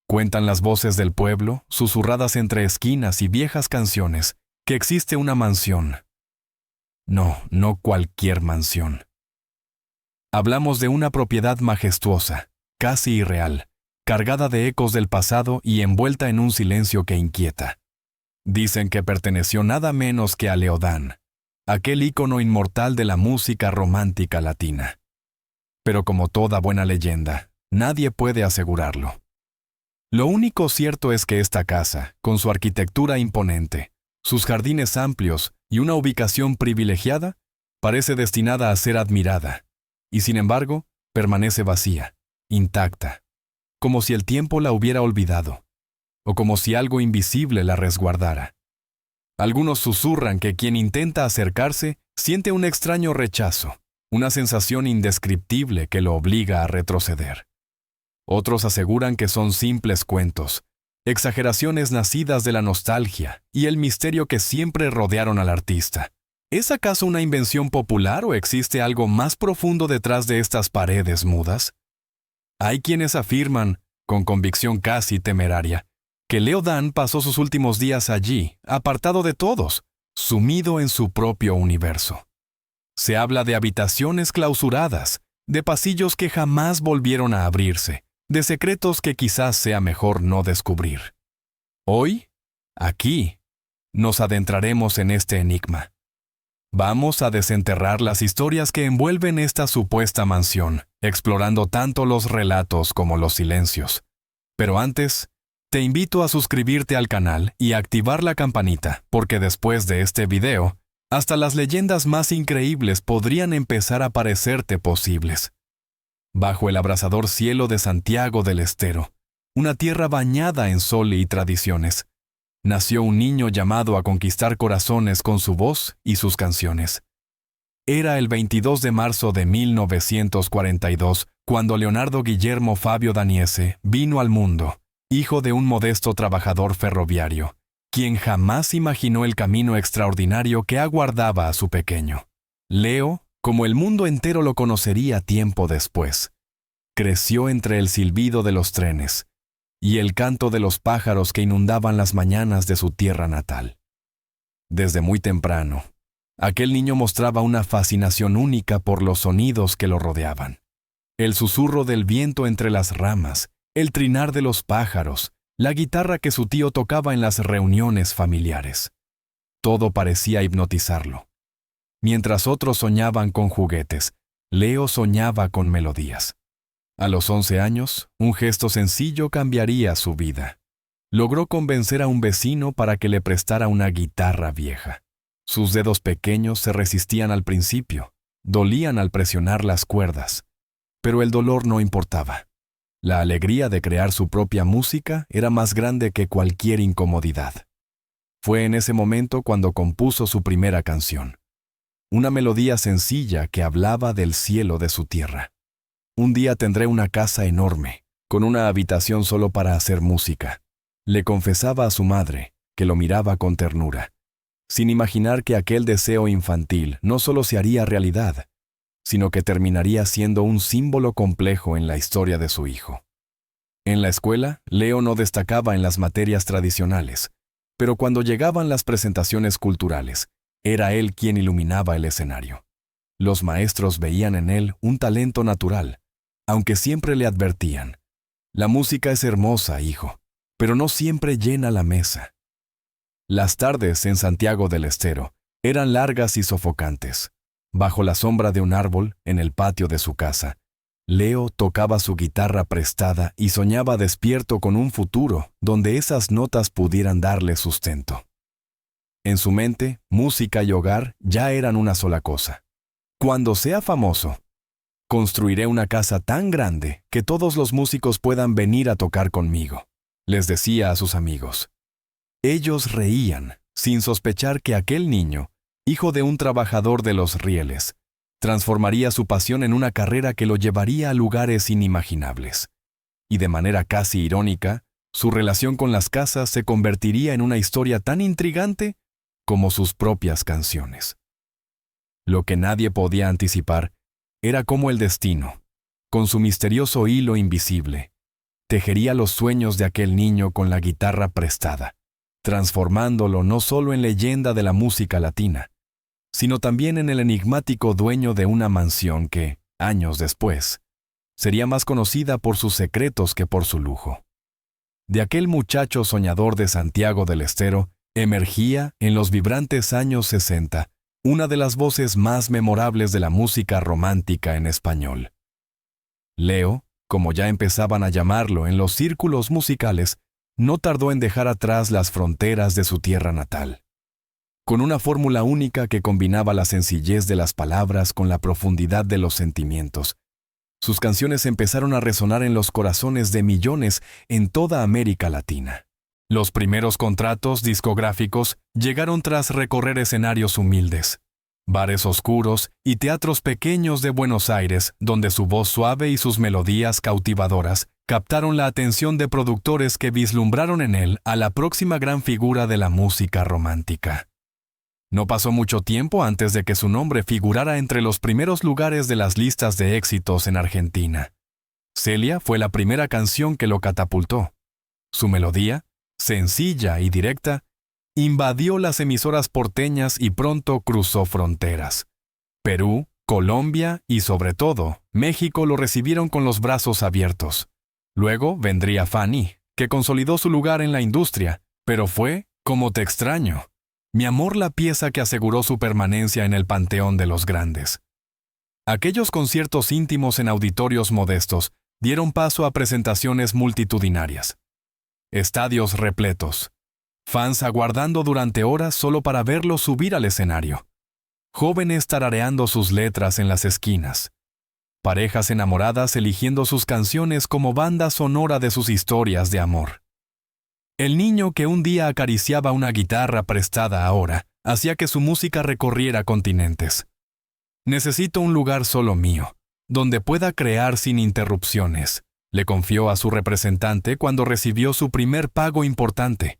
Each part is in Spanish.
Cuentan las voces del pueblo, susurradas entre esquinas y viejas canciones, que existe una mansión. No, no cualquier mansión. Hablamos de una propiedad majestuosa, casi irreal, cargada de ecos del pasado y envuelta en un silencio que inquieta. Dicen que perteneció nada menos que a Leodán, aquel ícono inmortal de la música romántica latina. Pero como toda buena leyenda, nadie puede asegurarlo. Lo único cierto es que esta casa, con su arquitectura imponente, sus jardines amplios y una ubicación privilegiada, parece destinada a ser admirada, y sin embargo, permanece vacía, intacta, como si el tiempo la hubiera olvidado, o como si algo invisible la resguardara. Algunos susurran que quien intenta acercarse siente un extraño rechazo, una sensación indescriptible que lo obliga a retroceder. Otros aseguran que son simples cuentos, exageraciones nacidas de la nostalgia y el misterio que siempre rodearon al artista. ¿Es acaso una invención popular o existe algo más profundo detrás de estas paredes mudas? Hay quienes afirman, con convicción casi temeraria, que Leodán pasó sus últimos días allí, apartado de todos, sumido en su propio universo. Se habla de habitaciones clausuradas, de pasillos que jamás volvieron a abrirse, de secretos que quizás sea mejor no descubrir. Hoy, aquí, nos adentraremos en este enigma. Vamos a desenterrar las historias que envuelven esta supuesta mansión, explorando tanto los relatos como los silencios. Pero antes, te invito a suscribirte al canal y a activar la campanita, porque después de este video, hasta las leyendas más increíbles podrían empezar a parecerte posibles. Bajo el abrasador cielo de Santiago del Estero, una tierra bañada en sol y tradiciones, nació un niño llamado a conquistar corazones con su voz y sus canciones. Era el 22 de marzo de 1942 cuando Leonardo Guillermo Fabio Daniese vino al mundo, hijo de un modesto trabajador ferroviario, quien jamás imaginó el camino extraordinario que aguardaba a su pequeño. Leo, como el mundo entero lo conocería tiempo después, creció entre el silbido de los trenes y el canto de los pájaros que inundaban las mañanas de su tierra natal. Desde muy temprano, aquel niño mostraba una fascinación única por los sonidos que lo rodeaban. El susurro del viento entre las ramas, el trinar de los pájaros, la guitarra que su tío tocaba en las reuniones familiares. Todo parecía hipnotizarlo. Mientras otros soñaban con juguetes, Leo soñaba con melodías. A los 11 años, un gesto sencillo cambiaría su vida. Logró convencer a un vecino para que le prestara una guitarra vieja. Sus dedos pequeños se resistían al principio, dolían al presionar las cuerdas, pero el dolor no importaba. La alegría de crear su propia música era más grande que cualquier incomodidad. Fue en ese momento cuando compuso su primera canción. Una melodía sencilla que hablaba del cielo de su tierra. Un día tendré una casa enorme, con una habitación solo para hacer música. Le confesaba a su madre, que lo miraba con ternura, sin imaginar que aquel deseo infantil no solo se haría realidad, sino que terminaría siendo un símbolo complejo en la historia de su hijo. En la escuela, Leo no destacaba en las materias tradicionales, pero cuando llegaban las presentaciones culturales, era él quien iluminaba el escenario. Los maestros veían en él un talento natural, aunque siempre le advertían: la música es hermosa, hijo, pero no siempre llena la mesa. Las tardes en Santiago del Estero eran largas y sofocantes. Bajo la sombra de un árbol, en el patio de su casa, Leo tocaba su guitarra prestada y soñaba despierto con un futuro donde esas notas pudieran darle sustento. En su mente, música y hogar ya eran una sola cosa. Cuando sea famoso, construiré una casa tan grande que todos los músicos puedan venir a tocar conmigo, les decía a sus amigos. Ellos reían, sin sospechar que aquel niño, hijo de un trabajador de los rieles, transformaría su pasión en una carrera que lo llevaría a lugares inimaginables. Y de manera casi irónica, su relación con las casas se convertiría en una historia tan intrigante como sus propias canciones. Lo que nadie podía anticipar era cómo el destino, con su misterioso hilo invisible, tejería los sueños de aquel niño con la guitarra prestada, transformándolo no solo en leyenda de la música latina, sino también en el enigmático dueño de una mansión que, años después, sería más conocida por sus secretos que por su lujo. De aquel muchacho soñador de Santiago del Estero emergía, en los vibrantes años 60, una de las voces más memorables de la música romántica en español. Leo, como ya empezaban a llamarlo en los círculos musicales, no tardó en dejar atrás las fronteras de su tierra natal. Con una fórmula única que combinaba la sencillez de las palabras con la profundidad de los sentimientos, sus canciones empezaron a resonar en los corazones de millones en toda América Latina. Los primeros contratos discográficos llegaron tras recorrer escenarios humildes, bares oscuros y teatros pequeños de Buenos Aires, donde su voz suave y sus melodías cautivadoras captaron la atención de productores que vislumbraron en él a la próxima gran figura de la música romántica. No pasó mucho tiempo antes de que su nombre figurara entre los primeros lugares de las listas de éxitos en Argentina. Celia fue la primera canción que lo catapultó. Su melodía, sencilla y directa, invadió las emisoras porteñas y pronto cruzó fronteras. Perú, Colombia y, sobre todo, México lo recibieron con los brazos abiertos. Luego vendría Fanny, que consolidó su lugar en la industria, pero fue Como te extraño, mi amor, la pieza que aseguró su permanencia en el panteón de los grandes. Aquellos conciertos íntimos en auditorios modestos dieron paso a presentaciones multitudinarias. Estadios repletos. Fans aguardando durante horas solo para verlo subir al escenario. Jóvenes tarareando sus letras en las esquinas. Parejas enamoradas eligiendo sus canciones como banda sonora de sus historias de amor. El niño que un día acariciaba una guitarra prestada ahora hacía que su música recorriera continentes. Necesito un lugar solo mío, donde pueda crear sin interrupciones, le confió a su representante cuando recibió su primer pago importante.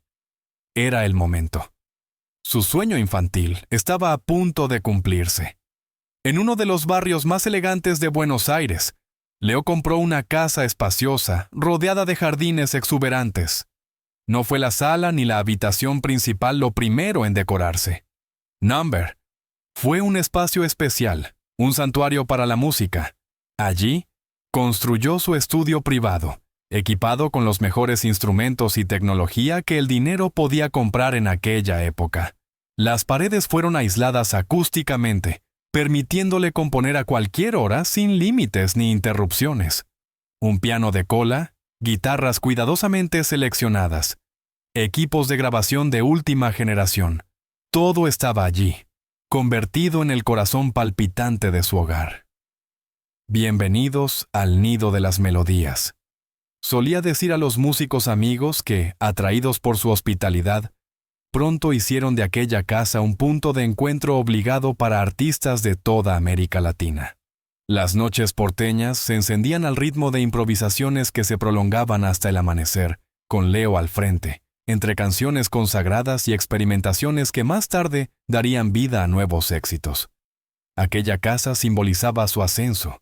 Era el momento. Su sueño infantil estaba a punto de cumplirse. En uno de los barrios más elegantes de Buenos Aires, Leo compró una casa espaciosa, rodeada de jardines exuberantes. No fue la sala ni la habitación principal lo primero en decorarse. Number fue un espacio especial, un santuario para la música. Allí, construyó su estudio privado, equipado con los mejores instrumentos y tecnología que el dinero podía comprar en aquella época. Las paredes fueron aisladas acústicamente, permitiéndole componer a cualquier hora sin límites ni interrupciones. Un piano de cola, guitarras cuidadosamente seleccionadas, equipos de grabación de última generación. Todo estaba allí, convertido en el corazón palpitante de su hogar. Bienvenidos al nido de las melodías. Solía decir a los músicos amigos que, atraídos por su hospitalidad, pronto hicieron de aquella casa un punto de encuentro obligado para artistas de toda América Latina. Las noches porteñas se encendían al ritmo de improvisaciones que se prolongaban hasta el amanecer, con Leo al frente, entre canciones consagradas y experimentaciones que más tarde darían vida a nuevos éxitos. Aquella casa simbolizaba su ascenso,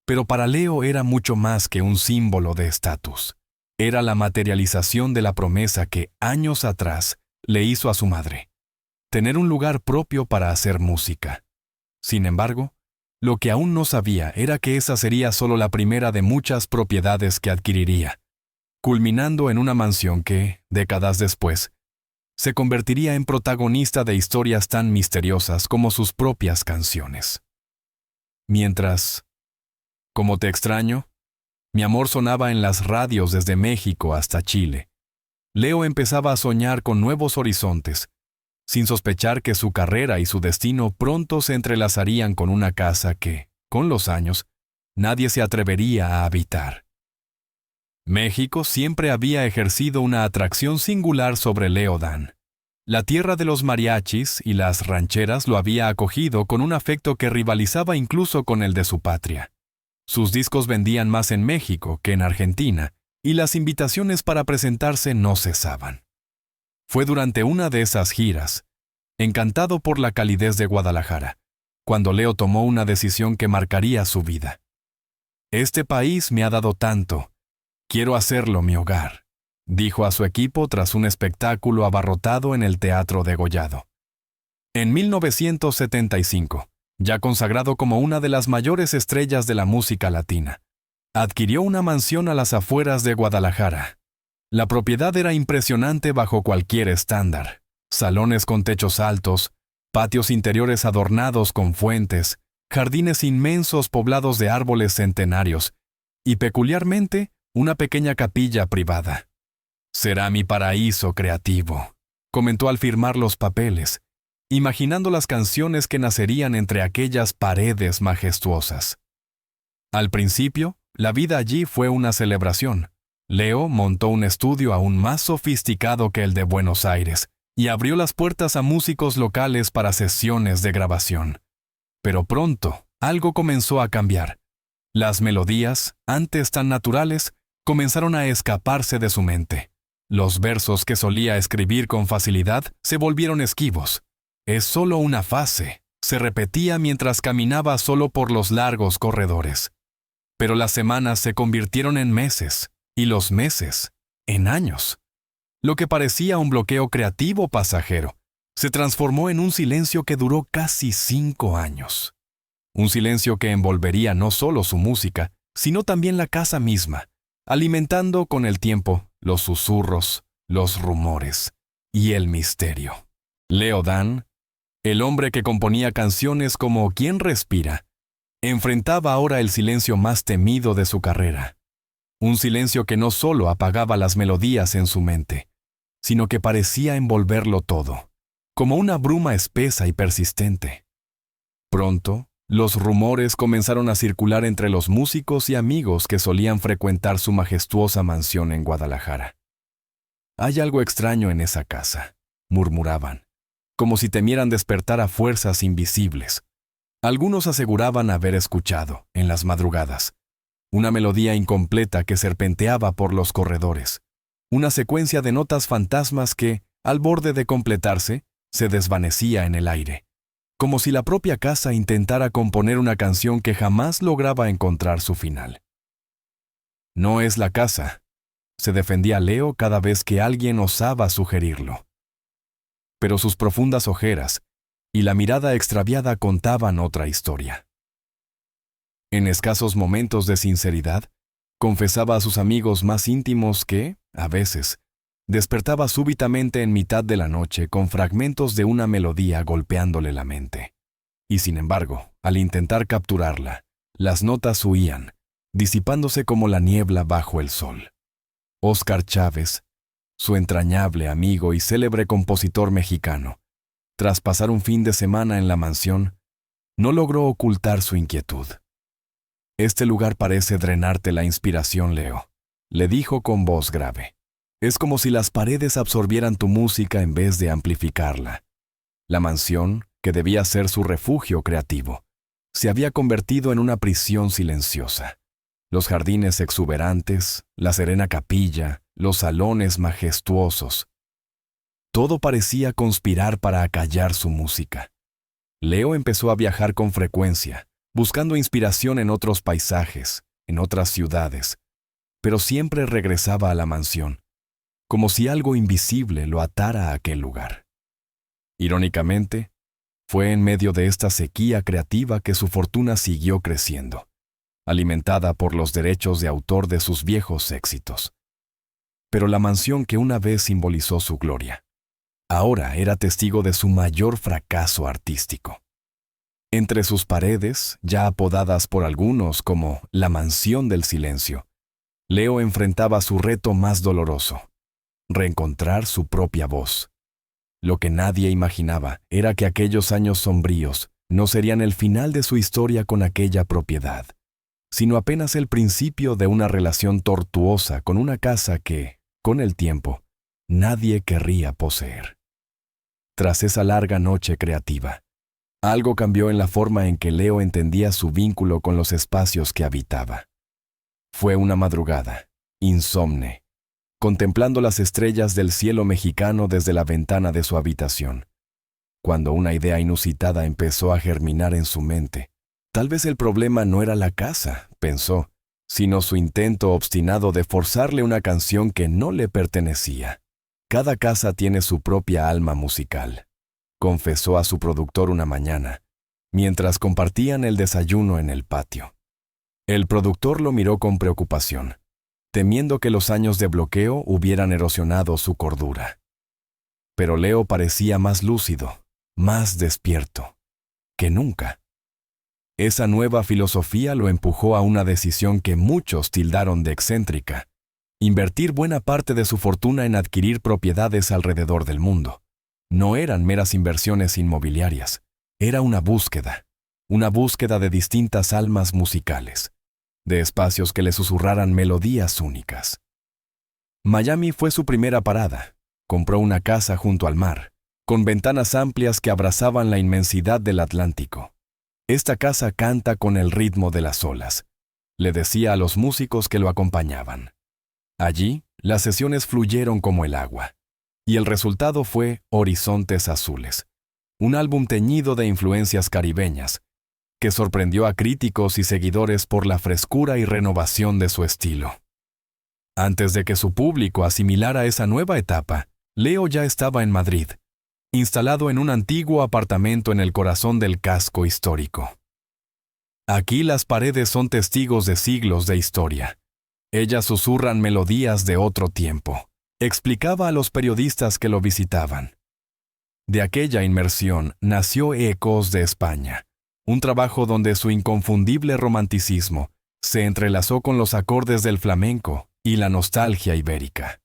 pero para Leo era mucho más que un símbolo de estatus. Era la materialización de la promesa que, años atrás, le hizo a su madre: tener un lugar propio para hacer música. Sin embargo, lo que aún no sabía era que esa sería solo la primera de muchas propiedades que adquiriría, culminando en una mansión que, décadas después, se convertiría en protagonista de historias tan misteriosas como sus propias canciones. Mientras, Como te extraño, mi amor sonaba en las radios desde México hasta Chile, Leo empezaba a soñar con nuevos horizontes, sin sospechar que su carrera y su destino pronto se entrelazarían con una casa que, con los años, nadie se atrevería a habitar. México siempre había ejercido una atracción singular sobre Leo Dan. La tierra de los mariachis y las rancheras lo había acogido con un afecto que rivalizaba incluso con el de su patria. Sus discos vendían más en México que en Argentina, y las invitaciones para presentarse no cesaban. Fue durante una de esas giras, encantado por la calidez de Guadalajara, cuando Leo tomó una decisión que marcaría su vida. Este país me ha dado tanto, Quiero hacerlo mi hogar, dijo a su equipo tras un espectáculo abarrotado en el Teatro Degollado. En 1975, ya consagrado como una de las mayores estrellas de la música latina, adquirió una mansión a las afueras de Guadalajara. La propiedad era impresionante bajo cualquier estándar. Salones con techos altos, patios interiores adornados con fuentes, jardines inmensos poblados de árboles centenarios y, peculiarmente, una pequeña capilla privada. «Será mi paraíso creativo», comentó al firmar los papeles, imaginando las canciones que nacerían entre aquellas paredes majestuosas. Al principio, la vida allí fue una celebración. Leo montó un estudio aún más sofisticado que el de Buenos Aires y abrió las puertas a músicos locales para sesiones de grabación. Pero pronto, algo comenzó a cambiar. Las melodías, antes tan naturales, comenzaron a escaparse de su mente. Los versos que solía escribir con facilidad se volvieron esquivos. «Es solo una fase», se repetía mientras caminaba solo por los largos corredores. Pero las semanas se convirtieron en meses, y los meses en años. Lo que parecía un bloqueo creativo pasajero se transformó en un silencio que duró casi 5 años. Un silencio que envolvería no solo su música, sino también la casa misma, alimentando con el tiempo los susurros, los rumores y el misterio. Leo Dan, el hombre que componía canciones como «¿Quién respira?», enfrentaba ahora el silencio más temido de su carrera. Un silencio que no solo apagaba las melodías en su mente, sino que parecía envolverlo todo, como una bruma espesa y persistente. Pronto, los rumores comenzaron a circular entre los músicos y amigos que solían frecuentar su majestuosa mansión en Guadalajara. «Hay algo extraño en esa casa», murmuraban, como si temieran despertar a fuerzas invisibles. Algunos aseguraban haber escuchado, en las madrugadas, una melodía incompleta que serpenteaba por los corredores, una secuencia de notas fantasmas que, al borde de completarse, se desvanecía en el aire, como si la propia casa intentara componer una canción que jamás lograba encontrar su final. «No es la casa», se defendía Leo cada vez que alguien osaba sugerirlo. Pero sus profundas ojeras y la mirada extraviada contaban otra historia. En escasos momentos de sinceridad, confesaba a sus amigos más íntimos que, a veces, despertaba súbitamente en mitad de la noche con fragmentos de una melodía golpeándole la mente. Y sin embargo, al intentar capturarla, las notas huían, disipándose como la niebla bajo el sol. Óscar Chávez, su entrañable amigo y célebre compositor mexicano, tras pasar un fin de semana en la mansión, no logró ocultar su inquietud. «Este lugar parece drenarte la inspiración, Leo», le dijo con voz grave. «Es como si las paredes absorbieran tu música en vez de amplificarla». La mansión, que debía ser su refugio creativo, se había convertido en una prisión silenciosa. Los jardines exuberantes, la serena capilla, los salones majestuosos. Todo parecía conspirar para acallar su música. Leo empezó a viajar con frecuencia, buscando inspiración en otros paisajes, en otras ciudades, pero siempre regresaba a la mansión, como si algo invisible lo atara a aquel lugar. Irónicamente, fue en medio de esta sequía creativa que su fortuna siguió creciendo, alimentada por los derechos de autor de sus viejos éxitos. Pero la mansión que una vez simbolizó su gloria, ahora era testigo de su mayor fracaso artístico. Entre sus paredes, ya apodadas por algunos como la Mansión del Silencio, Leo enfrentaba su reto más doloroso: reencontrar su propia voz. Lo que nadie imaginaba era que aquellos años sombríos no serían el final de su historia con aquella propiedad, sino apenas el principio de una relación tortuosa con una casa que, con el tiempo, nadie querría poseer. Tras esa larga noche creativa, algo cambió en la forma en que Leo entendía su vínculo con los espacios que habitaba. Fue una madrugada, insomne, contemplando las estrellas del cielo mexicano desde la ventana de su habitación, cuando una idea inusitada empezó a germinar en su mente. Tal vez el problema no era la casa, pensó, sino su intento obstinado de forzarle una canción que no le pertenecía. Cada casa tiene su propia alma musical, confesó a su productor una mañana, mientras compartían el desayuno en el patio. El productor lo miró con preocupación, temiendo que los años de bloqueo hubieran erosionado su cordura. Pero Leo parecía más lúcido, más despierto, que nunca. Esa nueva filosofía lo empujó a una decisión que muchos tildaron de excéntrica: invertir buena parte de su fortuna en adquirir propiedades alrededor del mundo. No eran meras inversiones inmobiliarias, era una búsqueda de distintas almas musicales, de espacios que le susurraran melodías únicas. Miami fue su primera parada. Compró una casa junto al mar, con ventanas amplias que abrazaban la inmensidad del Atlántico. Esta casa canta con el ritmo de las olas, le decía a los músicos que lo acompañaban. Allí, las sesiones fluyeron como el agua, y el resultado fue Horizontes Azules, un álbum teñido de influencias caribeñas, que sorprendió a críticos y seguidores por la frescura y renovación de su estilo. Antes de que su público asimilara esa nueva etapa, Leo ya estaba en Madrid, instalado en un antiguo apartamento en el corazón del casco histórico. Aquí las paredes son testigos de siglos de historia. Ellas susurran melodías de otro tiempo, explicaba a los periodistas que lo visitaban. De aquella inmersión nació Ecos de España, un trabajo donde su inconfundible romanticismo se entrelazó con los acordes del flamenco y la nostalgia ibérica.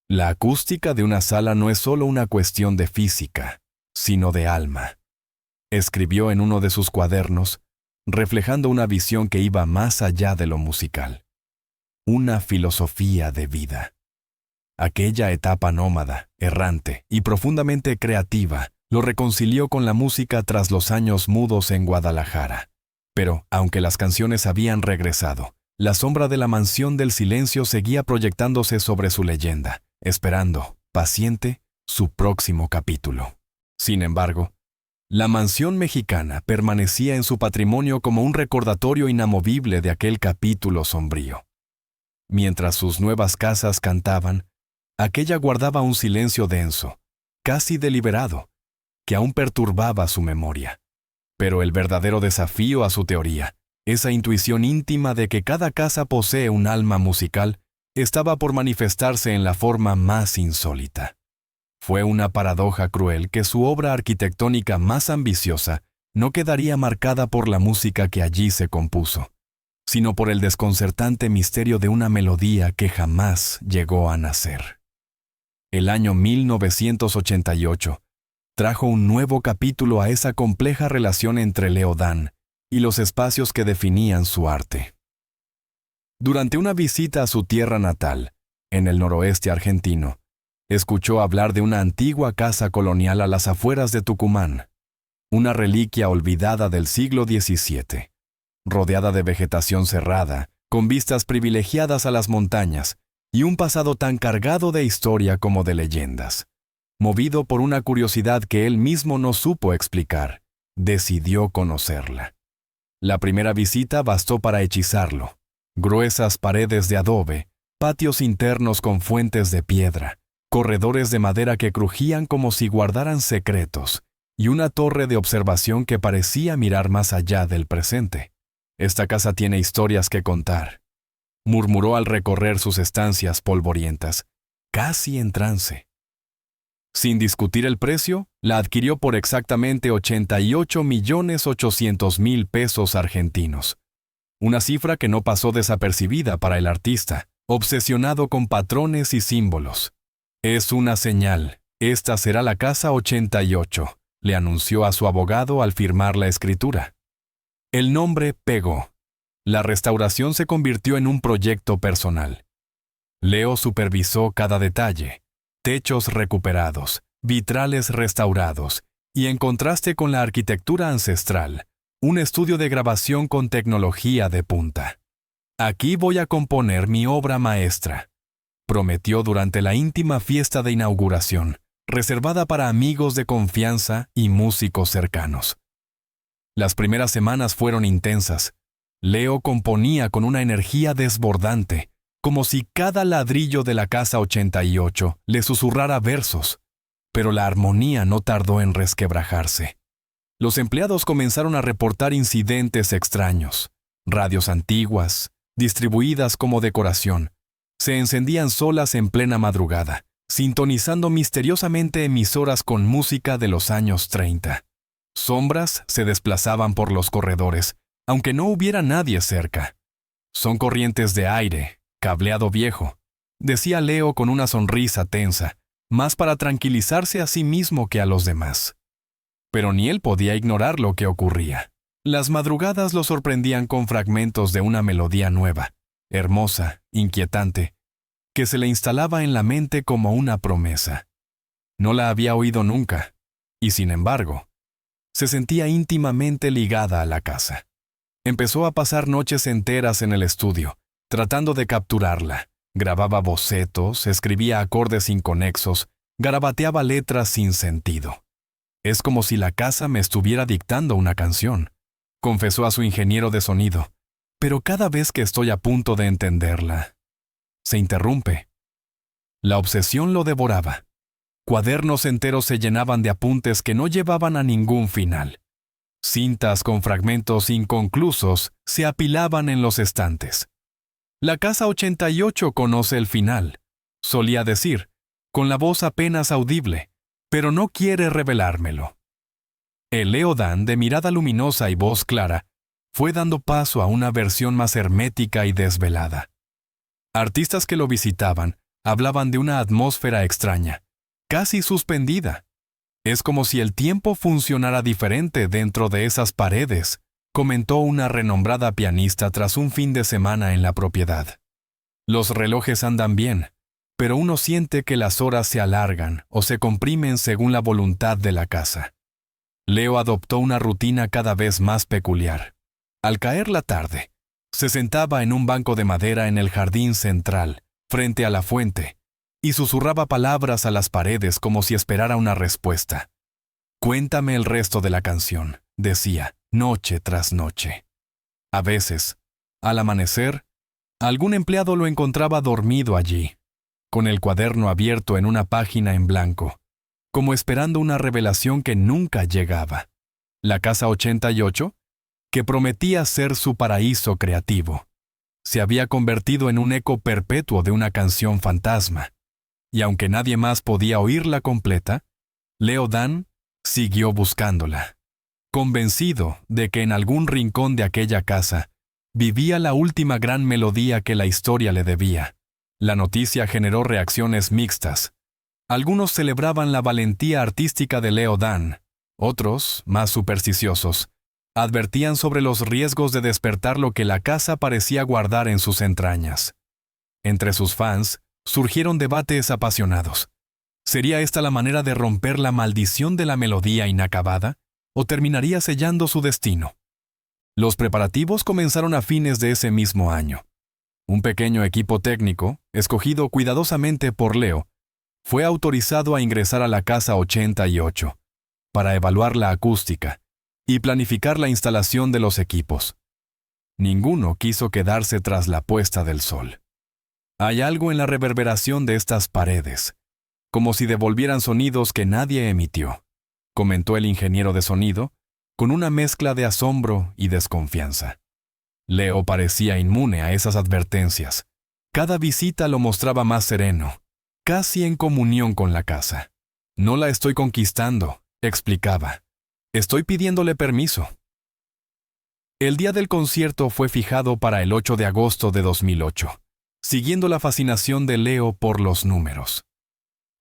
La acústica de una sala no es solo una cuestión de física, sino de alma, escribió en uno de sus cuadernos, reflejando una visión que iba más allá de lo musical. Una filosofía de vida. Aquella etapa nómada, errante y profundamente creativa lo reconcilió con la música tras los años mudos en Guadalajara. Pero, aunque las canciones habían regresado, la sombra de la mansión del silencio seguía proyectándose sobre su leyenda, esperando, paciente, su próximo capítulo. Sin embargo, la mansión mexicana permanecía en su patrimonio como un recordatorio inamovible de aquel capítulo sombrío. Mientras sus nuevas casas cantaban, aquella guardaba un silencio denso, casi deliberado, que aún perturbaba su memoria. Pero el verdadero desafío a su teoría, esa intuición íntima de que cada casa posee un alma musical, estaba por manifestarse en la forma más insólita. Fue una paradoja cruel que su obra arquitectónica más ambiciosa no quedaría marcada por la música que allí se compuso, sino por el desconcertante misterio de una melodía que jamás llegó a nacer. El año 1988 trajo un nuevo capítulo a esa compleja relación entre Leo Dan y los espacios que definían su arte. Durante una visita a su tierra natal, en el noroeste argentino, escuchó hablar de una antigua casa colonial a las afueras de Tucumán, una reliquia olvidada del siglo XVII, rodeada de vegetación cerrada, con vistas privilegiadas a las montañas y un pasado tan cargado de historia como de leyendas. Movido por una curiosidad que él mismo no supo explicar, decidió conocerla. La primera visita bastó para hechizarlo. Gruesas paredes de adobe, patios internos con fuentes de piedra, corredores de madera que crujían como si guardaran secretos, y una torre de observación que parecía mirar más allá del presente. Esta casa tiene historias que contar, murmuró al recorrer sus estancias polvorientas, casi en trance. Sin discutir el precio, la adquirió por exactamente 88.800.000 pesos argentinos. Una cifra que no pasó desapercibida para el artista, obsesionado con patrones y símbolos. Es una señal, esta será la casa 88, le anunció a su abogado al firmar la escritura. El nombre pegó. La restauración se convirtió en un proyecto personal. Leo supervisó cada detalle: techos recuperados, vitrales restaurados, y en contraste con la arquitectura ancestral, un estudio de grabación con tecnología de punta. Aquí voy a componer mi obra maestra, prometió durante la íntima fiesta de inauguración, reservada para amigos de confianza y músicos cercanos. Las primeras semanas fueron intensas. Leo componía con una energía desbordante, como si cada ladrillo de la casa 88 le susurrara versos, pero la armonía no tardó en resquebrajarse. Los empleados comenzaron a reportar incidentes extraños. Radios antiguas, distribuidas como decoración, se encendían solas en plena madrugada, sintonizando misteriosamente emisoras con música de los años 30. Sombras se desplazaban por los corredores, aunque no hubiera nadie cerca. Son corrientes de aire, cableado viejo, decía Leo con una sonrisa tensa, más para tranquilizarse a sí mismo que a los demás. Pero ni él podía ignorar lo que ocurría. Las madrugadas lo sorprendían con fragmentos de una melodía nueva, hermosa, inquietante, que se le instalaba en la mente como una promesa. No la había oído nunca, y sin embargo, se sentía íntimamente ligada a la casa. Empezó a pasar noches enteras en el estudio, tratando de capturarla. Grababa bocetos, escribía acordes inconexos, garabateaba letras sin sentido. Es como si la casa me estuviera dictando una canción, confesó a su ingeniero de sonido, pero cada vez que estoy a punto de entenderla, se interrumpe. La obsesión lo devoraba. Cuadernos enteros se llenaban de apuntes que no llevaban a ningún final. Cintas con fragmentos inconclusos se apilaban en los estantes. La casa 88 conoce el final, solía decir, con la voz apenas audible, pero no quiere revelármelo. El Leo Dan, de mirada luminosa y voz clara, fue dando paso a una versión más hermética y desvelada. Artistas que lo visitaban hablaban de una atmósfera extraña, casi suspendida. Es como si el tiempo funcionara diferente dentro de esas paredes, comentó una renombrada pianista tras un fin de semana en la propiedad. Los relojes andan bien, pero uno siente que las horas se alargan o se comprimen según la voluntad de la casa. Leo adoptó una rutina cada vez más peculiar. Al caer la tarde, se sentaba en un banco de madera en el jardín central, frente a la fuente, y susurraba palabras a las paredes como si esperara una respuesta. «Cuéntame el resto de la canción», decía, noche tras noche. A veces, al amanecer, algún empleado lo encontraba dormido allí, con el cuaderno abierto en una página en blanco, como esperando una revelación que nunca llegaba. La casa 88, que prometía ser su paraíso creativo, se había convertido en un eco perpetuo de una canción fantasma. Y aunque nadie más podía oírla completa, Leo Dan siguió buscándola, convencido de que en algún rincón de aquella casa vivía la última gran melodía que la historia le debía. La noticia generó reacciones mixtas. Algunos celebraban la valentía artística de Leo Dan, otros, más supersticiosos, advertían sobre los riesgos de despertar lo que la casa parecía guardar en sus entrañas. Entre sus fans surgieron debates apasionados. ¿Sería esta la manera de romper la maldición de la melodía inacabada, o terminaría sellando su destino? Los preparativos comenzaron a fines de ese mismo año. Un pequeño equipo técnico, escogido cuidadosamente por Leo, fue autorizado a ingresar a la casa 88 para evaluar la acústica y planificar la instalación de los equipos. Ninguno quiso quedarse tras la puesta del sol. Hay algo en la reverberación de estas paredes, como si devolvieran sonidos que nadie emitió, comentó el ingeniero de sonido, con una mezcla de asombro y desconfianza. Leo parecía inmune a esas advertencias. Cada visita lo mostraba más sereno, casi en comunión con la casa. «No la estoy conquistando», explicaba. «Estoy pidiéndole permiso». El día del concierto fue fijado para el 8 de agosto de 2008, siguiendo la fascinación de Leo por los números.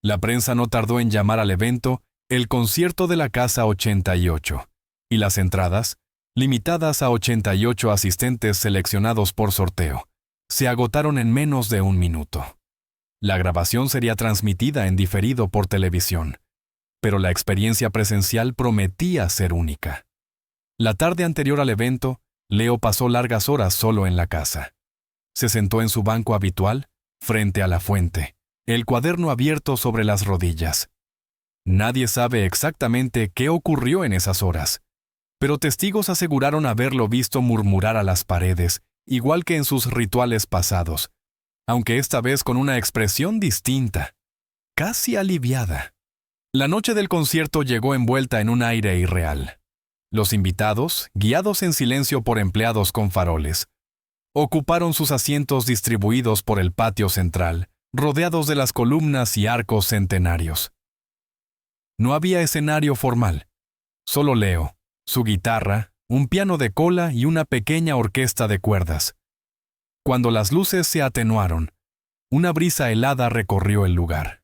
La prensa no tardó en llamar al evento el concierto de la Casa 88, y las entradas, limitadas a 88 asistentes seleccionados por sorteo, se agotaron en menos de un minuto. La grabación sería transmitida en diferido por televisión, pero la experiencia presencial prometía ser única. La tarde anterior al evento, Leo pasó largas horas solo en la casa. Se sentó en su banco habitual, frente a la fuente, el cuaderno abierto sobre las rodillas. Nadie sabe exactamente qué ocurrió en esas horas, pero testigos aseguraron haberlo visto murmurar a las paredes, igual que en sus rituales pasados, aunque esta vez con una expresión distinta, casi aliviada. La noche del concierto llegó envuelta en un aire irreal. Los invitados, guiados en silencio por empleados con faroles, ocuparon sus asientos distribuidos por el patio central, rodeados de las columnas y arcos centenarios. No había escenario formal, solo Leo, su guitarra, un piano de cola y una pequeña orquesta de cuerdas. Cuando las luces se atenuaron, una brisa helada recorrió el lugar.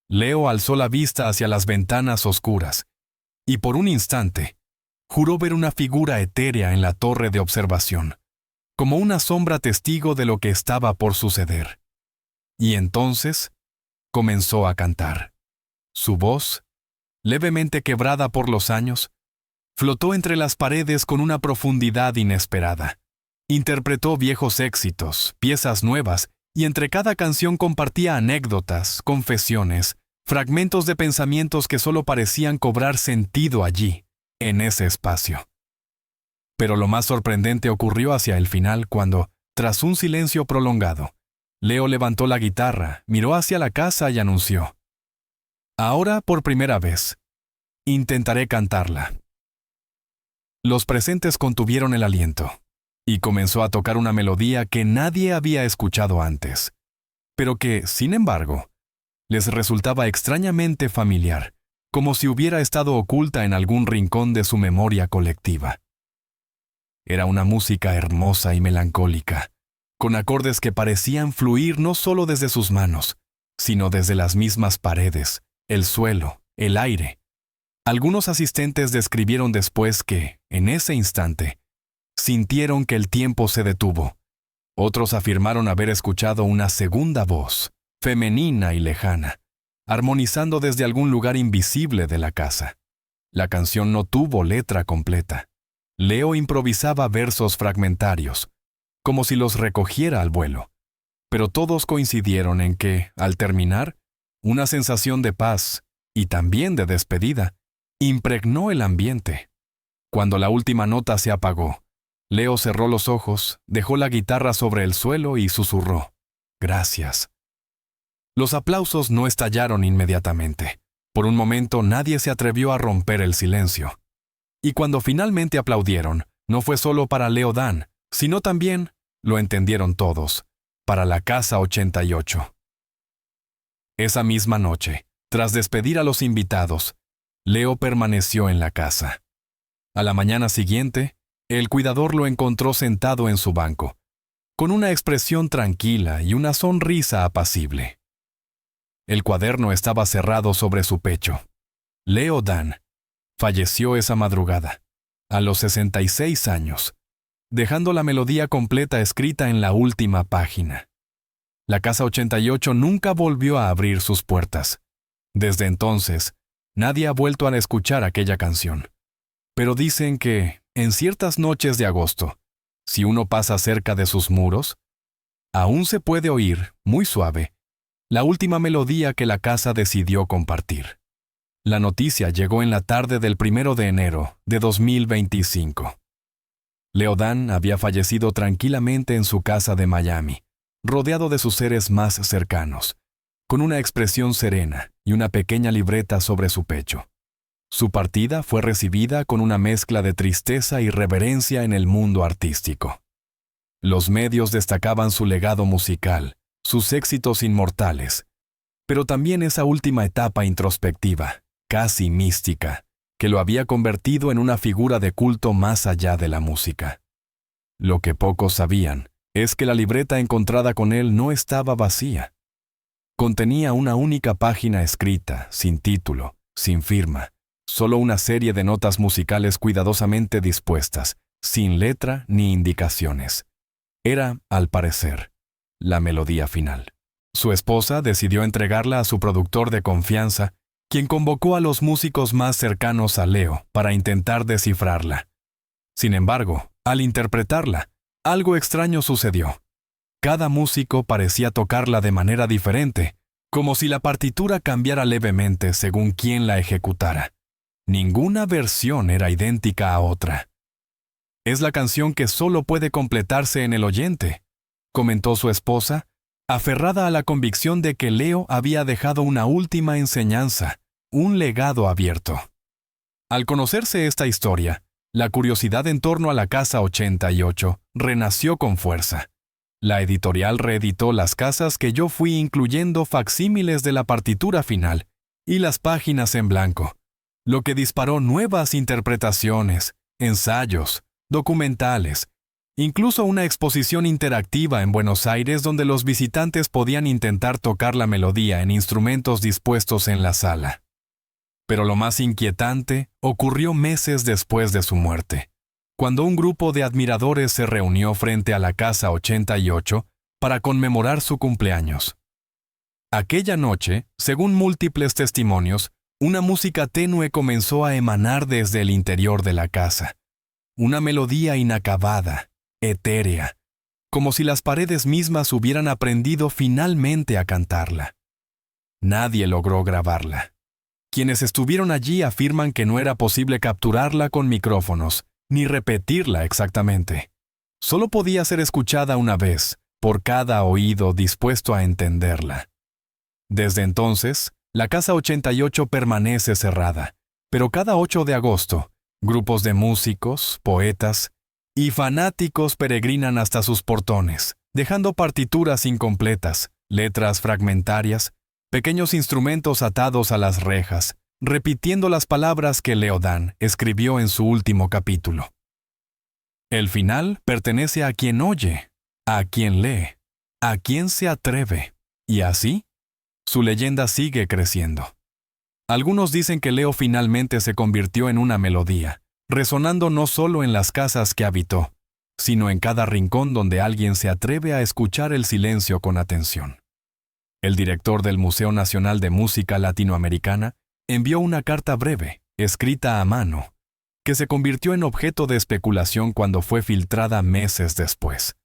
Leo alzó la vista hacia las ventanas oscuras, y por un instante, juró ver una figura etérea en la torre de observación, como una sombra testigo de lo que estaba por suceder. Y entonces, comenzó a cantar. Su voz, levemente quebrada por los años, flotó entre las paredes con una profundidad inesperada. Interpretó viejos éxitos, piezas nuevas, y entre cada canción compartía anécdotas, confesiones, fragmentos de pensamientos que solo parecían cobrar sentido allí, en ese espacio. Pero lo más sorprendente ocurrió hacia el final cuando, tras un silencio prolongado, Leo levantó la guitarra, miró hacia la casa y anunció: «Ahora, por primera vez, intentaré cantarla». Los presentes contuvieron el aliento, y comenzó a tocar una melodía que nadie había escuchado antes, pero que, sin embargo, les resultaba extrañamente familiar, como si hubiera estado oculta en algún rincón de su memoria colectiva. Era una música hermosa y melancólica, con acordes que parecían fluir no solo desde sus manos, sino desde las mismas paredes, el suelo, el aire. Algunos asistentes describieron después que, en ese instante, sintieron que el tiempo se detuvo. Otros afirmaron haber escuchado una segunda voz, femenina y lejana, armonizando desde algún lugar invisible de la casa. La canción no tuvo letra completa. Leo improvisaba versos fragmentarios, como si los recogiera al vuelo, pero todos coincidieron en que, al terminar, una sensación de paz, y también de despedida, impregnó el ambiente. Cuando la última nota se apagó, Leo cerró los ojos, dejó la guitarra sobre el suelo y susurró: «Gracias». Los aplausos no estallaron inmediatamente. Por un momento nadie se atrevió a romper el silencio. Y cuando finalmente aplaudieron, no fue solo para Leo Dan, sino también, lo entendieron todos, para la Casa 88. Esa misma noche, tras despedir a los invitados, Leo permaneció en la casa. A la mañana siguiente, el cuidador lo encontró sentado en su banco, con una expresión tranquila y una sonrisa apacible. El cuaderno estaba cerrado sobre su pecho. Leo Dan falleció esa madrugada, a los 66 años, dejando la melodía completa escrita en la última página. La Casa 88 nunca volvió a abrir sus puertas. Desde entonces, nadie ha vuelto a escuchar aquella canción. Pero dicen que, en ciertas noches de agosto, si uno pasa cerca de sus muros, aún se puede oír, muy suave, la última melodía que la casa decidió compartir. La noticia llegó en la tarde del 1 de enero de 2025. Leo Dan había fallecido tranquilamente en su casa de Miami, rodeado de sus seres más cercanos, con una expresión serena y una pequeña libreta sobre su pecho. Su partida fue recibida con una mezcla de tristeza y reverencia en el mundo artístico. Los medios destacaban su legado musical, sus éxitos inmortales, pero también esa última etapa introspectiva, casi mística, que lo había convertido en una figura de culto más allá de la música. Lo que pocos sabían es que la libreta encontrada con él no estaba vacía. Contenía una única página escrita, sin título, sin firma, solo una serie de notas musicales cuidadosamente dispuestas, sin letra ni indicaciones. Era, al parecer, la melodía final. Su esposa decidió entregarla a su productor de confianza, quien convocó a los músicos más cercanos a Leo para intentar descifrarla. Sin embargo, al interpretarla, algo extraño sucedió. Cada músico parecía tocarla de manera diferente, como si la partitura cambiara levemente según quién la ejecutara. Ninguna versión era idéntica a otra. Es la canción que solo puede completarse en el oyente, comentó su esposa, aferrada a la convicción de que Leo había dejado una última enseñanza, un legado abierto. Al conocerse esta historia, la curiosidad en torno a la Casa 88 renació con fuerza. La editorial reeditó las casas que yo fui incluyendo facsímiles de la partitura final y las páginas en blanco, lo que disparó nuevas interpretaciones, ensayos, documentales, incluso una exposición interactiva en Buenos Aires donde los visitantes podían intentar tocar la melodía en instrumentos dispuestos en la sala. Pero lo más inquietante ocurrió meses después de su muerte, cuando un grupo de admiradores se reunió frente a la Casa 88 para conmemorar su cumpleaños. Aquella noche, según múltiples testimonios, una música tenue comenzó a emanar desde el interior de la casa. Una melodía inacabada, etérea, como si las paredes mismas hubieran aprendido finalmente a cantarla. Nadie logró grabarla. Quienes estuvieron allí afirman que no era posible capturarla con micrófonos, ni repetirla exactamente. Solo podía ser escuchada una vez, por cada oído dispuesto a entenderla. Desde entonces, la Casa 88 permanece cerrada, pero cada 8 de agosto, grupos de músicos, poetas y fanáticos peregrinan hasta sus portones, dejando partituras incompletas, letras fragmentarias, pequeños instrumentos atados a las rejas, repitiendo las palabras que Leo Dan escribió en su último capítulo. El final pertenece a quien oye, a quien lee, a quien se atreve, y así, su leyenda sigue creciendo. Algunos dicen que Leo finalmente se convirtió en una melodía, resonando no solo en las casas que habitó, sino en cada rincón donde alguien se atreve a escuchar el silencio con atención. El director del Museo Nacional de Música Latinoamericana envió una carta breve, escrita a mano, que se convirtió en objeto de especulación cuando fue filtrada meses después.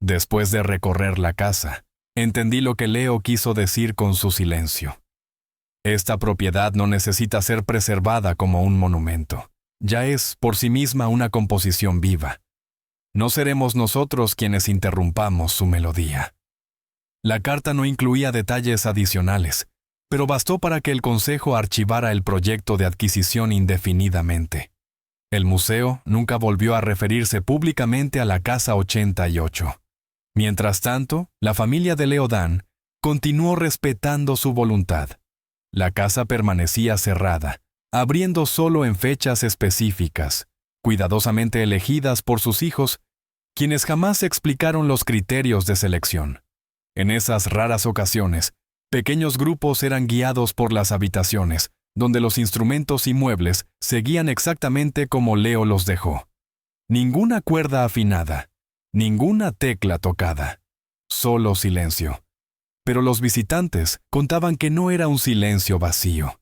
Después de recorrer la casa, entendí lo que Leo quiso decir con su silencio. Esta propiedad no necesita ser preservada como un monumento. Ya es, por sí misma, una composición viva. No seremos nosotros quienes interrumpamos su melodía. La carta no incluía detalles adicionales, pero bastó para que el Consejo archivara el proyecto de adquisición indefinidamente. El museo nunca volvió a referirse públicamente a la Casa 88. Mientras tanto, la familia de Leo Dan continuó respetando su voluntad. La casa permanecía cerrada, abriendo solo en fechas específicas, cuidadosamente elegidas por sus hijos, quienes jamás explicaron los criterios de selección. En esas raras ocasiones, pequeños grupos eran guiados por las habitaciones, donde los instrumentos y muebles seguían exactamente como Leo los dejó. Ninguna cuerda afinada, ninguna tecla tocada, solo silencio. Pero los visitantes contaban que no era un silencio vacío.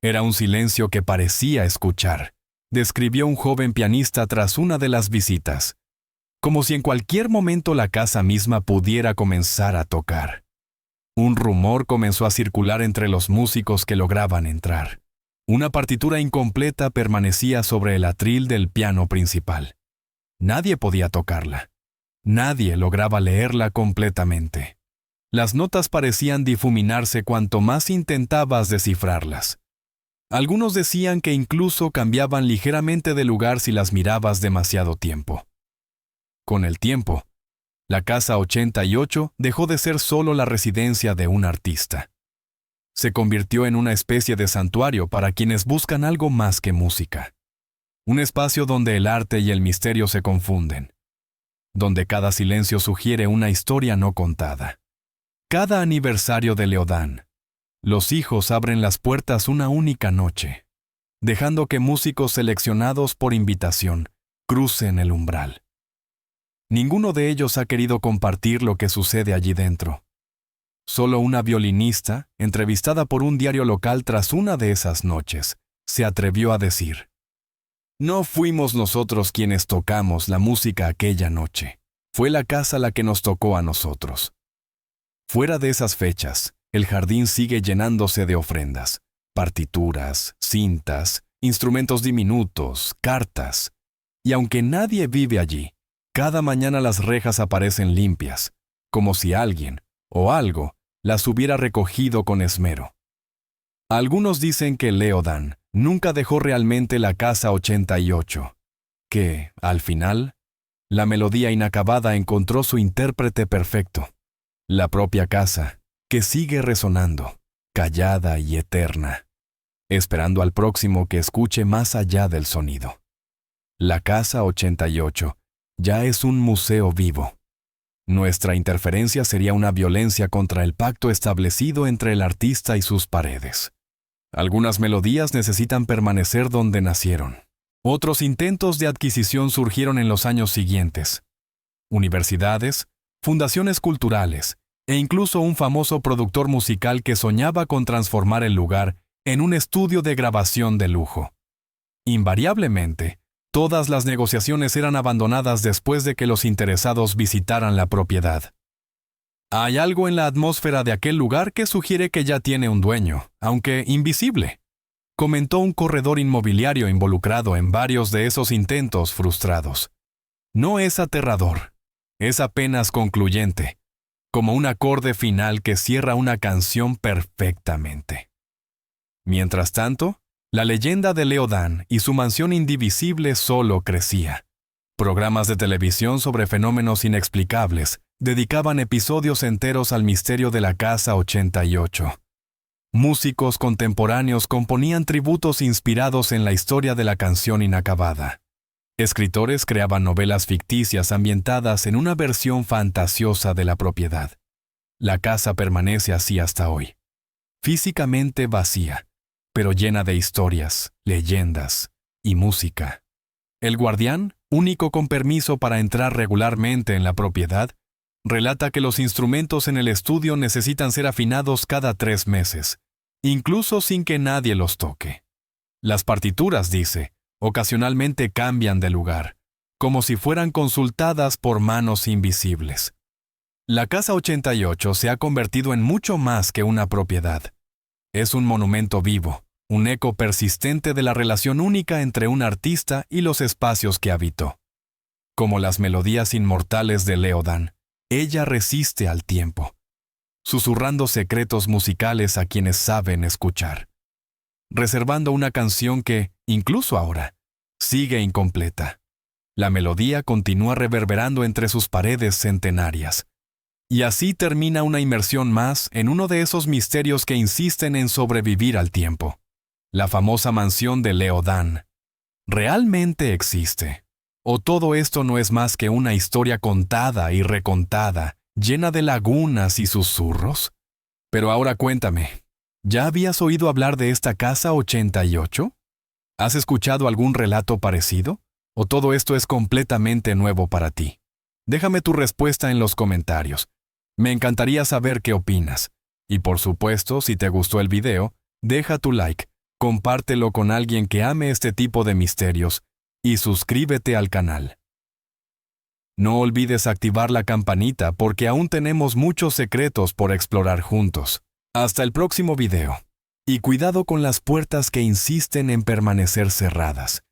Era un silencio que parecía escuchar, describió un joven pianista tras una de las visitas, como si en cualquier momento la casa misma pudiera comenzar a tocar. Un rumor comenzó a circular entre los músicos que lograban entrar. Una partitura incompleta permanecía sobre el atril del piano principal. Nadie podía tocarla. Nadie lograba leerla completamente. Las notas parecían difuminarse cuanto más intentabas descifrarlas. Algunos decían que incluso cambiaban ligeramente de lugar si las mirabas demasiado tiempo. Con el tiempo, la Casa 88 dejó de ser solo la residencia de un artista. Se convirtió en una especie de santuario para quienes buscan algo más que música. Un espacio donde el arte y el misterio se confunden. Donde cada silencio sugiere una historia no contada. Cada aniversario de Leo Dan, los hijos abren las puertas una única noche, dejando que músicos seleccionados por invitación crucen el umbral. Ninguno de ellos ha querido compartir lo que sucede allí dentro. Solo una violinista, entrevistada por un diario local tras una de esas noches, se atrevió a decir: «No fuimos nosotros quienes tocamos la música aquella noche. Fue la casa la que nos tocó a nosotros». Fuera de esas fechas, el jardín sigue llenándose de ofrendas, partituras, cintas, instrumentos diminutos, cartas. Y aunque nadie vive allí, cada mañana las rejas aparecen limpias, como si alguien o algo las hubiera recogido con esmero. Algunos dicen que Leodan nunca dejó realmente la casa 88, que, al final, la melodía inacabada encontró su intérprete perfecto, la propia casa, que sigue resonando, callada y eterna, esperando al próximo que escuche más allá del sonido. La casa 88 ya es un museo vivo. Nuestra interferencia sería una violencia contra el pacto establecido entre el artista y sus paredes. Algunas melodías necesitan permanecer donde nacieron. Otros intentos de adquisición surgieron en los años siguientes. Universidades, fundaciones culturales e incluso un famoso productor musical que soñaba con transformar el lugar en un estudio de grabación de lujo. Invariablemente, todas las negociaciones eran abandonadas después de que los interesados visitaran la propiedad. Hay algo en la atmósfera de aquel lugar que sugiere que ya tiene un dueño, aunque invisible, comentó un corredor inmobiliario involucrado en varios de esos intentos frustrados. No es aterrador, es apenas concluyente, como un acorde final que cierra una canción perfectamente. Mientras tanto, la leyenda de Leodan y su mansión indivisible solo crecía. Programas de televisión sobre fenómenos inexplicables dedicaban episodios enteros al misterio de la Casa 88. Músicos contemporáneos componían tributos inspirados en la historia de la canción inacabada. Escritores creaban novelas ficticias ambientadas en una versión fantasiosa de la propiedad. La casa permanece así hasta hoy. Físicamente vacía, pero llena de historias, leyendas y música. El guardián, único con permiso para entrar regularmente en la propiedad, relata que los instrumentos en el estudio necesitan ser afinados cada 3 meses, incluso sin que nadie los toque. Las partituras, dice, ocasionalmente cambian de lugar, como si fueran consultadas por manos invisibles. La Casa 88 se ha convertido en mucho más que una propiedad. Es un monumento vivo, un eco persistente de la relación única entre un artista y los espacios que habitó. Como las melodías inmortales de Leodan, ella resiste al tiempo, susurrando secretos musicales a quienes saben escuchar, reservando una canción que, incluso ahora, sigue incompleta. La melodía continúa reverberando entre sus paredes centenarias. Y así termina una inmersión más en uno de esos misterios que insisten en sobrevivir al tiempo. La famosa mansión de Leodan. ¿Realmente existe? ¿O todo esto no es más que una historia contada y recontada, llena de lagunas y susurros? Pero ahora cuéntame, ¿ya habías oído hablar de esta Casa 88? ¿Has escuchado algún relato parecido? ¿O todo esto es completamente nuevo para ti? Déjame tu respuesta en los comentarios. Me encantaría saber qué opinas. Y por supuesto, si te gustó el video, deja tu like, compártelo con alguien que ame este tipo de misterios y suscríbete al canal. No olvides activar la campanita porque aún tenemos muchos secretos por explorar juntos. Hasta el próximo video. Y cuidado con las puertas que insisten en permanecer cerradas.